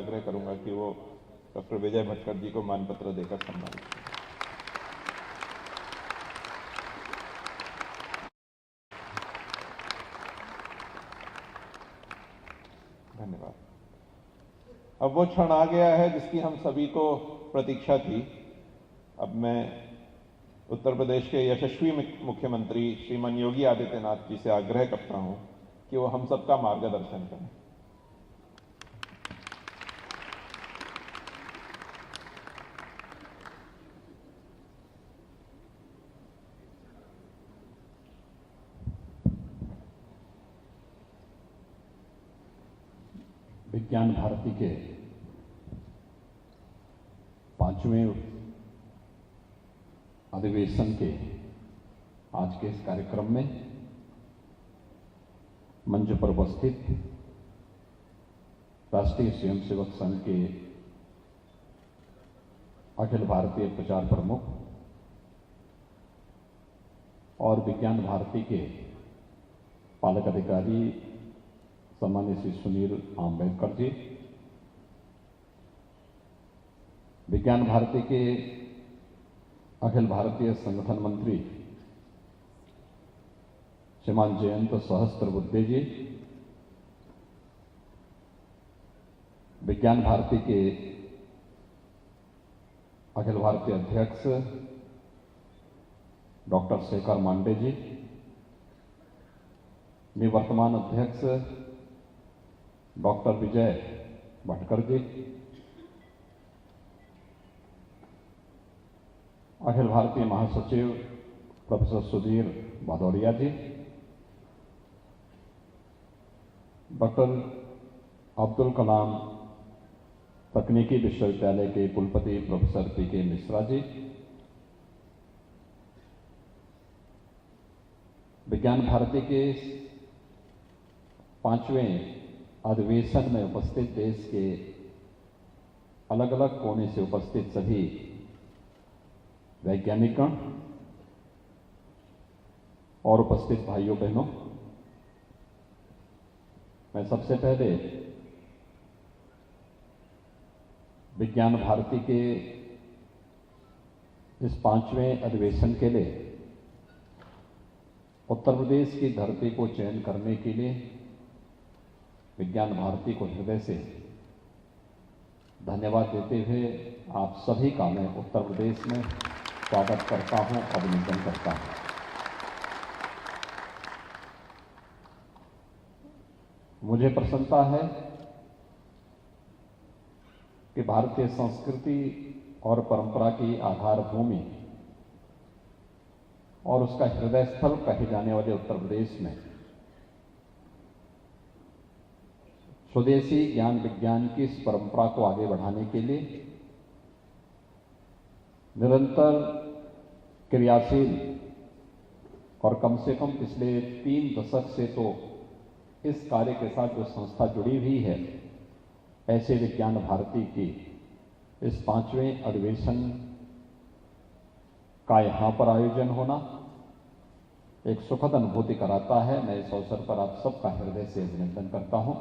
आग्रह करूंगा कि वो डॉक्टर विजय भटकर जी को मानपत्र देकर सम्मानित करें। धन्यवाद। अब वो क्षण आ गया है जिसकी हम सभी को प्रतीक्षा थी। अब मैं उत्तर प्रदेश के यशस्वी मुख्यमंत्री श्रीमान योगी आदित्यनाथ जी से आग्रह करता हूं कि वो हम सबका मार्गदर्शन करें। विज्ञान भारती के 5वें अधिवेशन के आज के इस कार्यक्रम में मंच पर उपस्थित राष्ट्रीय स्वयंसेवक संघ के अखिल भारतीय प्रचार प्रमुख और विज्ञान भारती के पालक अधिकारी सम्मानित श्री सुनील आम्बेडकर जी, विज्ञान भारती के अखिल भारतीय संगठन मंत्री श्रीमान जयंत सहस्त्रबुद्धे जी, विज्ञान भारती के अखिल भारतीय अध्यक्ष डॉक्टर शेखर मांडे जी, निवर्तमान अध्यक्ष डॉक्टर विजय भटकर जी, अखिल भारतीय महासचिव प्रोफेसर सुधीर भदौरिया जी, डॉक्टर अब्दुल कलाम तकनीकी विश्वविद्यालय के कुलपति प्रोफेसर पीके मिश्रा जी, विज्ञान भारती के 5वें अधिवेशन में उपस्थित देश के अलग अलग कोने से उपस्थित सभी वैज्ञानिकगण और उपस्थित भाइयों बहनों, मैं सबसे पहले विज्ञान भारती के इस 5वें अधिवेशन के लिए उत्तर प्रदेश की धरती को चयन करने के लिए विज्ञान भारती को हृदय से धन्यवाद देते हुए आप सभी का मैं उत्तर प्रदेश में स्वागत करता हूं, अभिनंदन करता हूं। मुझे प्रसन्नता है कि भारतीय संस्कृति और परंपरा की आधार भूमि और उसका हृदय स्थल कहे जाने वाले उत्तर प्रदेश में स्वदेशी ज्ञान विज्ञान की इस परंपरा को आगे बढ़ाने के लिए निरंतर क्रियाशील और कम से कम पिछले 3 दशक से तो इस कार्य के साथ जो संस्था जुड़ी हुई है, ऐसे विज्ञान भारती की इस 5वें अधिवेशन का यहां पर आयोजन होना एक सुखद अनुभूति कराता है। मैं इस अवसर पर आप सबका हृदय से अभिनंदन करता हूं।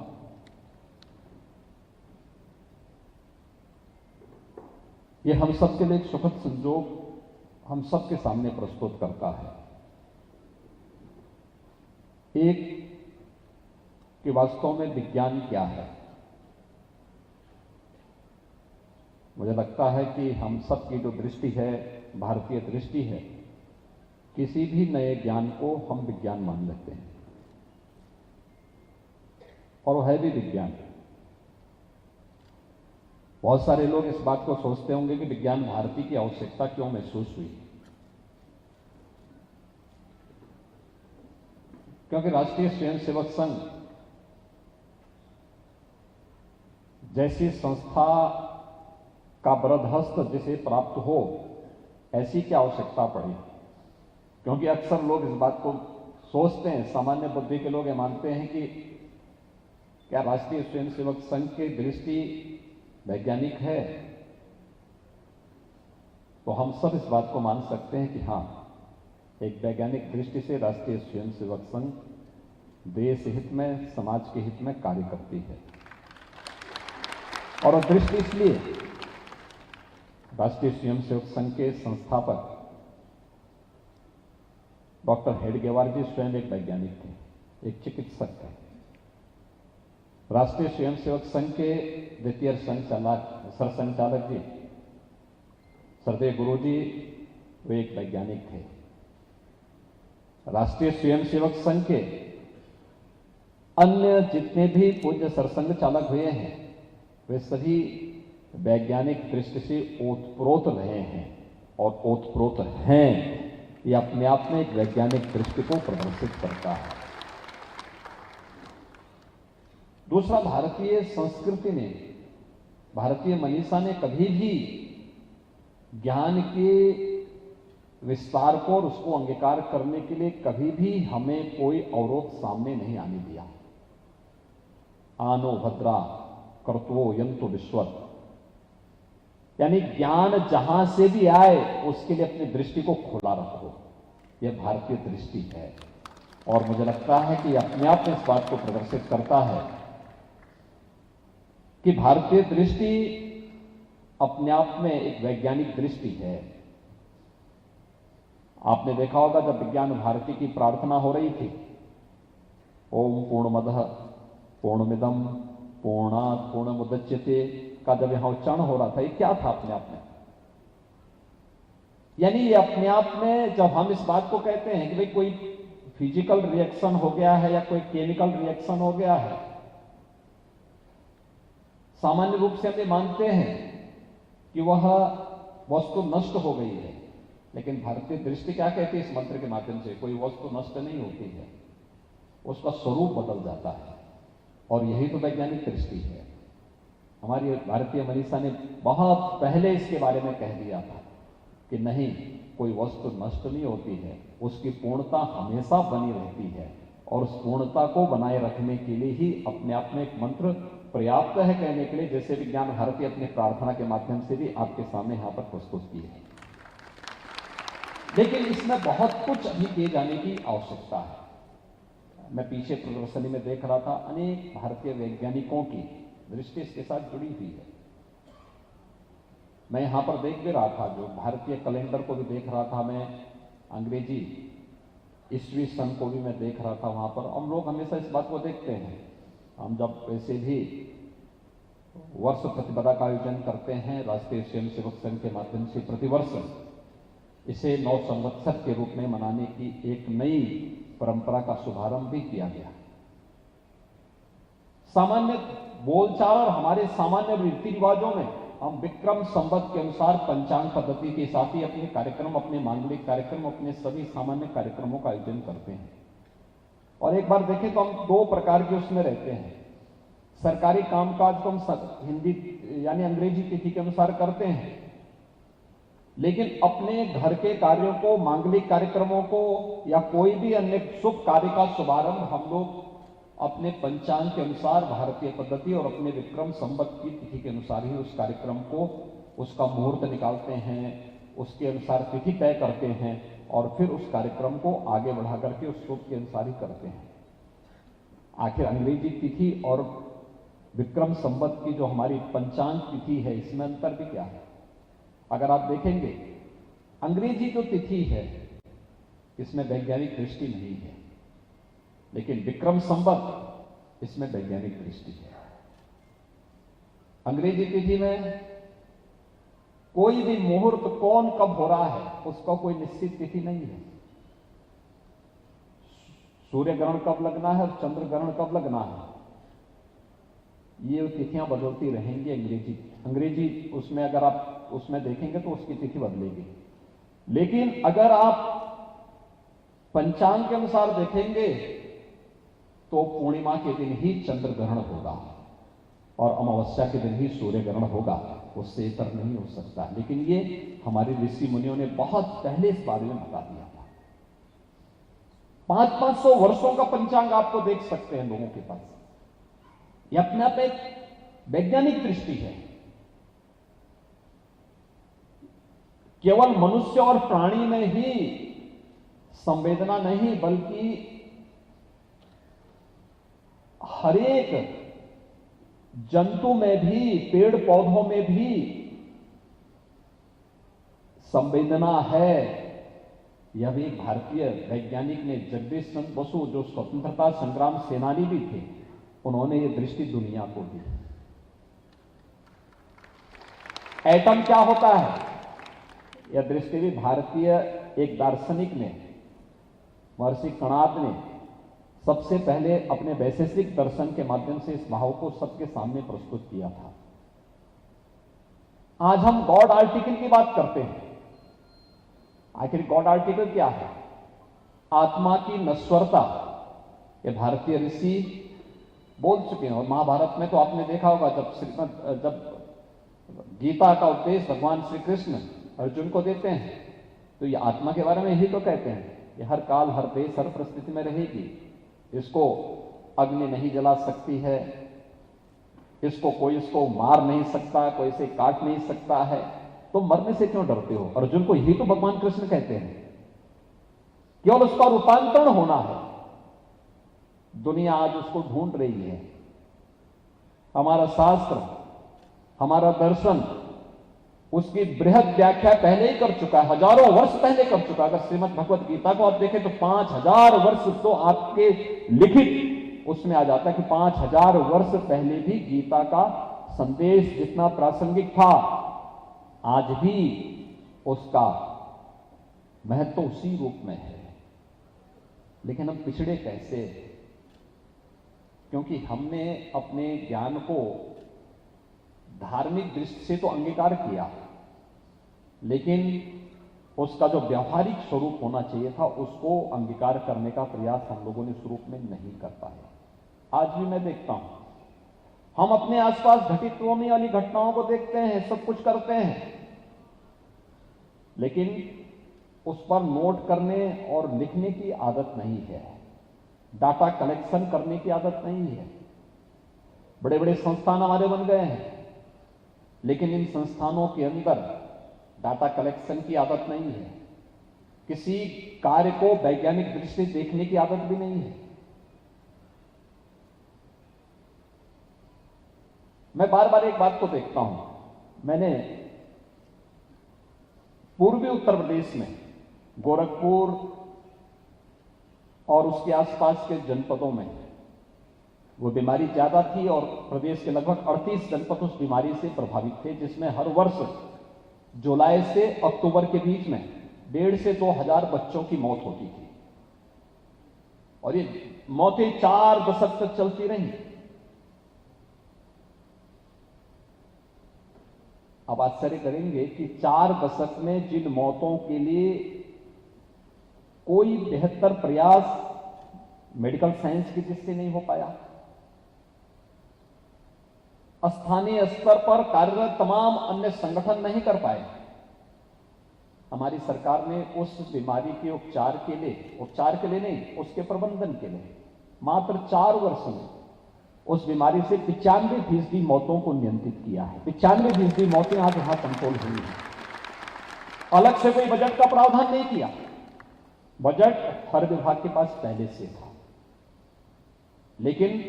ये हम सबके लिए एक सुखद संजोग हम सबके सामने प्रस्तुत करता है एक कि वास्तव में विज्ञान क्या है। मुझे लगता है कि हम सबकी जो दृष्टि है, भारतीय दृष्टि है, किसी भी नए ज्ञान को हम विज्ञान मान लेते हैं और वो है भी विज्ञान। बहुत सारे लोग इस बात को सोचते होंगे कि विज्ञान भारती की आवश्यकता क्यों महसूस हुई, क्योंकि राष्ट्रीय स्वयंसेवक संघ जैसी संस्था का बृहदहस्त जिसे प्राप्त हो, ऐसी क्या आवश्यकता पड़ी। क्योंकि अक्सर लोग इस बात को सोचते हैं, सामान्य बुद्धि के लोग ये मानते हैं कि क्या राष्ट्रीय स्वयंसेवक संघ की दृष्टि वैज्ञानिक है, तो हम सब इस बात को मान सकते हैं कि हां, एक वैज्ञानिक दृष्टि से राष्ट्रीय स्वयंसेवक संघ देश हित में, समाज के हित में कार्य करती है। और वो दृष्टि इसलिए, राष्ट्रीय स्वयंसेवक संघ के संस्थापक डॉक्टर हेडगेवार जी स्वयं एक वैज्ञानिक थे, एक चिकित्सक थे। राष्ट्रीय स्वयंसेवक संघ के द्वितीय सरसंघचालक जी सरदेव गुरु जी, वे एक वैज्ञानिक थे। राष्ट्रीय स्वयंसेवक संघ के अन्य जितने भी पूज्य सरसंघ चालक हुए हैं, वे सभी वैज्ञानिक दृष्टि से ओतप्रोत रहे हैं और ओतप्रोत हैं। ये अपने आप में एक वैज्ञानिक दृष्टि को प्रदर्शित करता है। दूसरा, भारतीय संस्कृति ने, भारतीय मनीषा ने कभी भी ज्ञान के विस्तार को और उसको अंगीकार करने के लिए कभी भी हमें कोई अवरोध सामने नहीं आने दिया। आनो भद्रा कर्तवो यंतो विश्वत, यानी ज्ञान जहां से भी आए उसके लिए अपनी दृष्टि को खुला रखो, यह भारतीय दृष्टि है। और मुझे लगता है कि अपने आप में इस बात को प्रदर्शित करता है कि भारतीय दृष्टि अपने आप में एक वैज्ञानिक दृष्टि है। आपने देखा होगा जब विज्ञान भारती की प्रार्थना हो रही थी, ओम पूर्णमदः पूर्णमिदं पूर्णात् पूर्णमुदच्यते का जब यहां उच्चारण हो रहा था, ये क्या था अपने आप में? यानी ये अपने आप में जब हम इस बात को कहते हैं कि भाई कोई फिजिकल रिएक्शन हो गया है या कोई केमिकल रिएक्शन हो गया है, सामान्य रूप से हम ये मानते हैं कि वह वस्तु नष्ट हो गई है। लेकिन भारतीय दृष्टि क्या कहती है इस मंत्र के माध्यम से? कोई वस्तु नष्ट नहीं होती है, उसका स्वरूप बदल जाता है। और यही तो वैज्ञानिक दृष्टि है। हमारी भारतीय मनीषा ने बहुत पहले इसके बारे में कह दिया था कि नहीं, कोई वस्तु नष्ट नहीं होती है, उसकी पूर्णता हमेशा बनी रहती है। और उस पूर्णता को बनाए रखने के लिए ही अपने आप में एक मंत्र पर्याप्त है कहने के लिए, जैसे विज्ञान भारती अपनी प्रार्थना के माध्यम से भी आपके सामने यहां पर प्रस्तुत की है। लेकिन इसमें बहुत कुछ अभी किए जाने की आवश्यकता है। मैं पीछे प्रदर्शनी में देख रहा था, अनेक भारतीय वैज्ञानिकों की दृष्टि इसके साथ जुड़ी हुई है। मैं यहां पर देख भी रहा था, जो भारतीय कैलेंडर को भी देख रहा था मैं, अंग्रेजी ईस्वी सन को भी मैं देख रहा था वहां पर। हम लोग हमेशा इस बात को देखते हैं, हम जब वैसे भी वर्ष प्रतिपदा का आयोजन करते हैं राष्ट्रीय स्वयंसेवक संघ के माध्यम से, प्रतिवर्ष इसे नव संवत्सर के रूप में मनाने की एक नई परंपरा का शुभारंभ भी किया गया। सामान्य बोलचाल और हमारे सामान्य रीति रिवाजों में हम विक्रम संवत के अनुसार पंचांग पद्धति के साथ ही अपने कार्यक्रम, अपने मांगलिक कार्यक्रम, अपने सभी सामान्य कार्यक्रमों का आयोजन करते हैं। और एक बार देखें तो हम दो प्रकार के उसमें रहते हैं। सरकारी कामकाज को हम हिंदी यानी अंग्रेजी तिथि के अनुसार करते हैं, लेकिन अपने घर के कार्यों को, मांगलिक कार्यक्रमों को या कोई भी अन्य शुभ कार्य का शुभारंभ हम लोग अपने पंचांग के अनुसार, भारतीय पद्धति और अपने विक्रम संवत की तिथि के अनुसार ही उस कार्यक्रम को, उसका मुहूर्त निकालते हैं, उसके अनुसार तिथि तय करते हैं और फिर उस कार्यक्रम को आगे बढ़ा करके उस शुभ के अनुसार ही करते हैं। आखिर अंग्रेजी तिथि और विक्रम संवत की जो हमारी पंचांग तिथि है, इसमें अंतर भी क्या है? अगर आप देखेंगे, अंग्रेजी जो तिथि है इसमें वैज्ञानिक दृष्टि नहीं है, लेकिन विक्रम संवत इसमें वैज्ञानिक दृष्टि है। अंग्रेजी तिथि में कोई भी मुहूर्त कौन कब हो रहा है उसका कोई निश्चित तिथि नहीं है। सूर्य ग्रहण कब लगना है और चंद्र ग्रहण कब लगना है, ये तिथियां बदलती रहेंगी। अंग्रेजी उसमें अगर आप उसमें देखेंगे तो उसकी तिथि बदलेगी। लेकिन अगर आप पंचांग के अनुसार देखेंगे तो पूर्णिमा के दिन ही चंद्र ग्रहण होगा और अमावस्या के दिन ही सूर्य ग्रहण होगा, उससे इतर नहीं हो सकता। लेकिन ये हमारे ऋषि मुनियों ने बहुत पहले इस बारे में बता दिया था। 500-500 वर्षों का पंचांग आपको देख सकते हैं लोगों के पास। यह अपने आप एक वैज्ञानिक दृष्टि है। केवल मनुष्य और प्राणी में ही संवेदना नहीं, बल्कि हरेक जंतु में भी, पेड़ पौधों में भी संवेदना है। यह भी एक भारतीय वैज्ञानिक ने, जगदीश चंद्र बसु, जो स्वतंत्रता संग्राम सेनानी भी थे, उन्होंने यह दृष्टि दुनिया को दी। एटम क्या होता है, यह दृष्टि भी भारतीय एक दार्शनिक ने, महर्षि कणाद ने सबसे पहले अपने वैशेषिक दर्शन के माध्यम से इस भाव को सबके सामने प्रस्तुत किया था। आज हम गॉड आर्टिकल की बात करते हैं। आखिर गॉड आर्टिकल क्या है? आत्मा की नश्वरता। ये भारतीय ऋषि बोल चुके हैं, और महाभारत में तो आपने देखा होगा, जब गीता का उपदेश भगवान श्री कृष्ण अर्जुन को देते हैं, तो ये आत्मा के बारे में ही तो कहते हैं, ये हर काल, हर देश, हर परिस्थिति में रहेगी। इसको अग्नि नहीं जला सकती है, इसको मार नहीं सकता, कोई इसे काट नहीं सकता है, तो मरने से क्यों डरते हो? अर्जुन को यही तो भगवान कृष्ण कहते हैं। केवल उसका रूपांतरण होना है। दुनिया आज उसको ढूंढ रही है। हमारा शास्त्र, हमारा दर्शन उसकी बृहद व्याख्या पहले ही कर चुका है, हजारों वर्ष पहले कर चुका है। अगर श्रीमद् भगवत गीता को आप देखें तो 5000 वर्ष तो आपके लिखित उसमें आ जाता है कि 5000 वर्ष पहले भी गीता का संदेश जितना प्रासंगिक था, आज भी उसका महत्व उसी रूप में है। लेकिन हम पिछड़े कैसे? क्योंकि हमने अपने ज्ञान को धार्मिक दृष्टि से तो अंगीकार किया, लेकिन उसका जो व्यावहारिक स्वरूप होना चाहिए था, उसको अंगीकार करने का प्रयास हम लोगों ने इस रूप में नहीं कर पाए। आज भी मैं देखता हूं, हम अपने आसपास घटित होने वाली घटनाओं को देखते हैं, सब कुछ करते हैं, लेकिन उस पर नोट करने और लिखने की आदत नहीं है, डाटा कलेक्शन करने की आदत नहीं है। बड़े बड़े संस्थान हमारे बन गए हैं, लेकिन इन संस्थानों के अंदर डाटा कलेक्शन की आदत नहीं है, किसी कार्य को वैज्ञानिक दृष्टि से देखने की आदत भी नहीं है। मैं बार बार एक बात को देखता हूं। मैंने पूर्वी उत्तर प्रदेश में गोरखपुर और उसके आसपास के जनपदों में वो बीमारी ज्यादा थी, और प्रदेश के लगभग 38 जनपद उस बीमारी से प्रभावित थे, जिसमें हर वर्ष जुलाई से अक्टूबर के बीच में 1,500 से 2,000 बच्चों की मौत होती थी, और ये मौतें 4 दशक तक चलती रही। अब आश्चर्य करेंगे कि 4 दशक में जिन मौतों के लिए कोई बेहतर प्रयास मेडिकल साइंस की दृष्टि से नहीं हो पाया, स्थानीय स्तर पर कार्यरत तमाम अन्य संगठन नहीं कर पाए। हमारी सरकार ने उस बीमारी के उपचार के लिए नहीं, उसके प्रबंधन के लिए मात्र 4 वर्ष में उस बीमारी से 95% मौतों को नियंत्रित किया है। 95% मौतें आज यहां कंट्रोल हुई हैं। अलग से कोई बजट का प्रावधान नहीं किया, बजट हर विभाग के पास पहले से था, लेकिन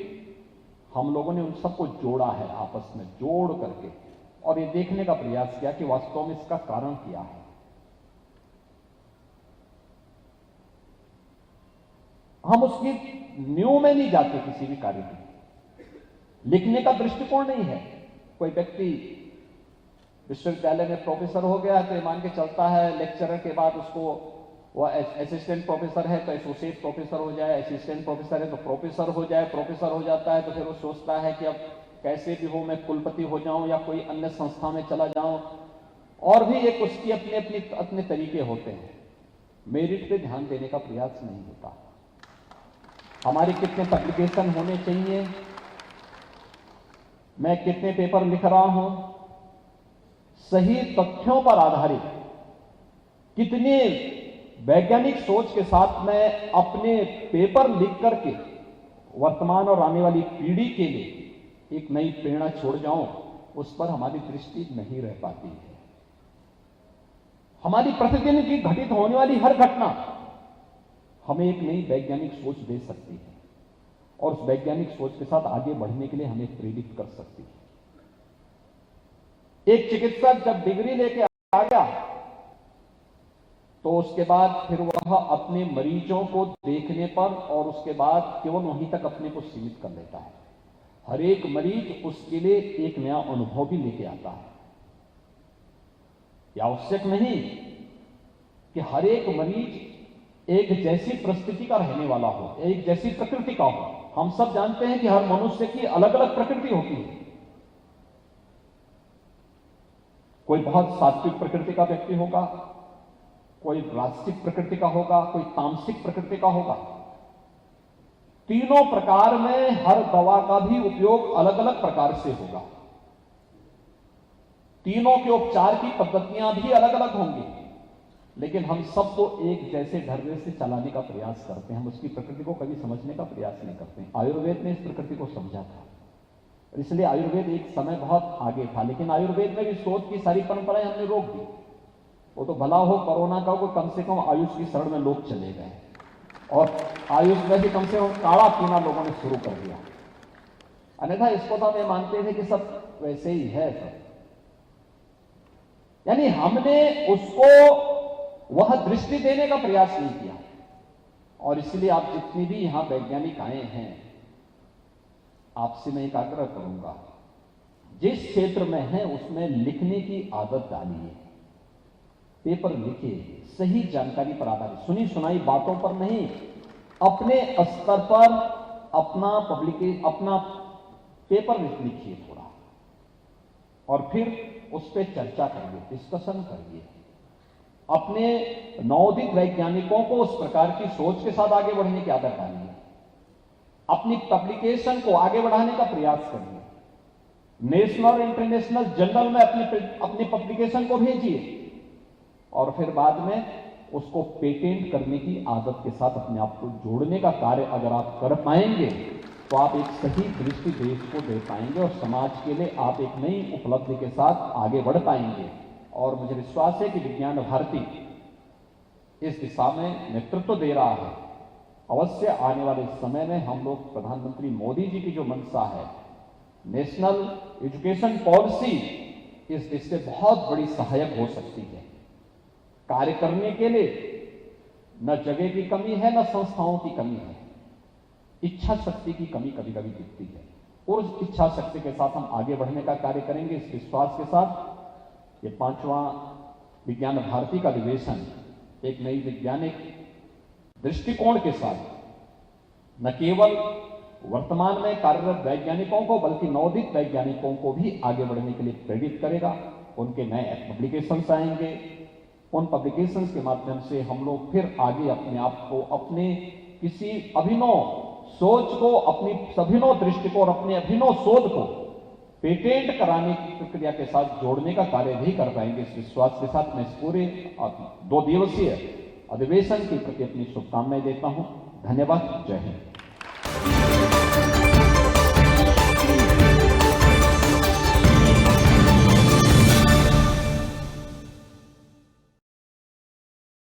हम लोगों ने उन सबको जोड़ा है, आपस में जोड़ करके, और ये देखने का प्रयास किया कि वास्तव में इसका कारण क्या है। हम उसकी न्यू में नहीं जाते किसी भी कार्य की। लिखने का दृष्टिकोण नहीं है। कोई व्यक्ति विश्वविद्यालय में प्रोफेसर हो गया तो ये मान के चलता है लेक्चरर के बाद उसको, वो असिस्टेंट प्रोफेसर है तो एसोसिएट प्रोफेसर हो जाए, असिस्टेंट प्रोफेसर है तो प्रोफेसर हो जाए, प्रोफेसर हो जाता है तो फिर वो सोचता है कि अब कैसे भी हो मैं कुलपति हो जाऊं या कोई अन्य संस्था में चला जाऊं, और भी एक उसकी अपने तरीके होते हैं। मेरिट पे ध्यान देने का प्रयास नहीं होता। हमारे कितने पब्लिकेशन होने चाहिए, मैं कितने पेपर लिख रहा हूं, सही तथ्यों पर आधारित कितने वैज्ञानिक सोच के साथ मैं अपने पेपर लिख करके वर्तमान और आने वाली पीढ़ी के लिए एक नई प्रेरणा छोड़ जाऊं, उस पर हमारी दृष्टि नहीं रह पाती है। हमारी प्रतिदिन की घटित होने वाली हर घटना हमें एक नई वैज्ञानिक सोच दे सकती है, और उस वैज्ञानिक सोच के साथ आगे बढ़ने के लिए हमें प्रेरित कर सकती है। एक चिकित्सक जब डिग्री लेके आ गया तो उसके बाद फिर वह अपने मरीजों को देखने पर और उसके बाद केवल वहीं तक अपने को सीमित कर लेता है। हर एक मरीज उसके लिए एक नया अनुभव भी लेके आता है। यह आवश्यक नहीं कि हर एक मरीज एक जैसी परिस्थिति का रहने वाला हो, एक जैसी प्रकृति का हो। हम सब जानते हैं कि हर मनुष्य की अलग अलग प्रकृति होती है। कोई बहुत सात्विक प्रकृति का व्यक्ति होगा, कोई राजसिक प्रकृति का होगा, कोई तामसिक प्रकृति का होगा। तीनों प्रकार में हर दवा का भी उपयोग अलग अलग प्रकार से होगा। तीनों के उपचार की पद्धतियां भी अलग अलग होंगी, लेकिन हम सबको एक जैसे ढर्रे से चलाने का प्रयास करते हैं। हम उसकी प्रकृति को कभी समझने का प्रयास नहीं करते। आयुर्वेद ने इस प्रकृति को समझा था, इसलिए आयुर्वेद एक समय बहुत आगे था। लेकिन आयुर्वेद में भी सोच की सारी परंपराएं हमने रोक दी। वो तो भला हो कोरोना का को कम से कम आयुष की शरण में लोग चले गए, और आयुष में भी कम से कम काढ़ा पीना लोगों ने शुरू कर दिया। अन्यथा इसको तो हमें मानते थे कि सब वैसे ही है सब। यानी हमने उसको वह दृष्टि देने का प्रयास नहीं किया। और इसलिए आप जितनी भी यहां वैज्ञानिक आए हैं, आपसे मैं एक आग्रह करूंगा, जिस क्षेत्र में है उसमें लिखने की आदत डालिए। पेपर लिखिए, सही जानकारी पर आधारित, सुनी सुनाई बातों पर नहीं, अपने स्तर पर अपना पेपर लिखिए थोड़ा, और फिर उस पर चर्चा करिए, डिस्कशन करिए। अपने नवोदित वैज्ञानिकों को उस प्रकार की सोच के साथ आगे बढ़ने की आदत डालिए। अपनी पब्लिकेशन को आगे बढ़ाने का प्रयास करिए। नेशनल और इंटरनेशनल जर्नल में अपनी पब्लिकेशन को भेजिए, और फिर बाद में उसको पेटेंट करने की आदत के साथ अपने आप को जोड़ने का कार्य अगर आप कर पाएंगे तो आप एक सही दृष्टि देश को दे पाएंगे, और समाज के लिए आप एक नई उपलब्धि के साथ आगे बढ़ पाएंगे। और मुझे विश्वास है कि विज्ञान भारती इस दिशा में नेतृत्व दे रहा है। अवश्य आने वाले समय में हम लोग प्रधानमंत्री मोदी जी की जो मंशा है, नेशनल एजुकेशन पॉलिसी, इस देश से बहुत बड़ी सहायक हो सकती है। कार्य करने के लिए न जगह की कमी है, न संस्थाओं की कमी है। इच्छा शक्ति की कमी कभी कभी दिखती है, और उस इच्छा शक्ति के साथ हम आगे बढ़ने का कार्य करेंगे। इस विश्वास के साथ ये 5वां विज्ञान भारती का अधिवेशन एक नई वैज्ञानिक दृष्टिकोण के साथ न केवल वर्तमान में कार्यरत वैज्ञानिकों को बल्कि नवोदित वैज्ञानिकों को भी आगे बढ़ने के लिए प्रेरित करेगा। उनके नए पब्लिकेशंस आएंगे, उन पब्लिकेशंस के माध्यम से हम लोग फिर आगे अपने आप को, अपने किसी अभिनव सोच को, अपनी अभिनव दृष्टि को और अपने अभिनव शोध को पेटेंट कराने की प्रक्रिया के साथ जोड़ने का कार्य भी कर पाएंगे। इस विश्वास के साथ मैं इस पूरे 2 दिवसीय अधिवेशन के प्रति अपनी शुभकामनाएं देता हूं। धन्यवाद। जय हिंद।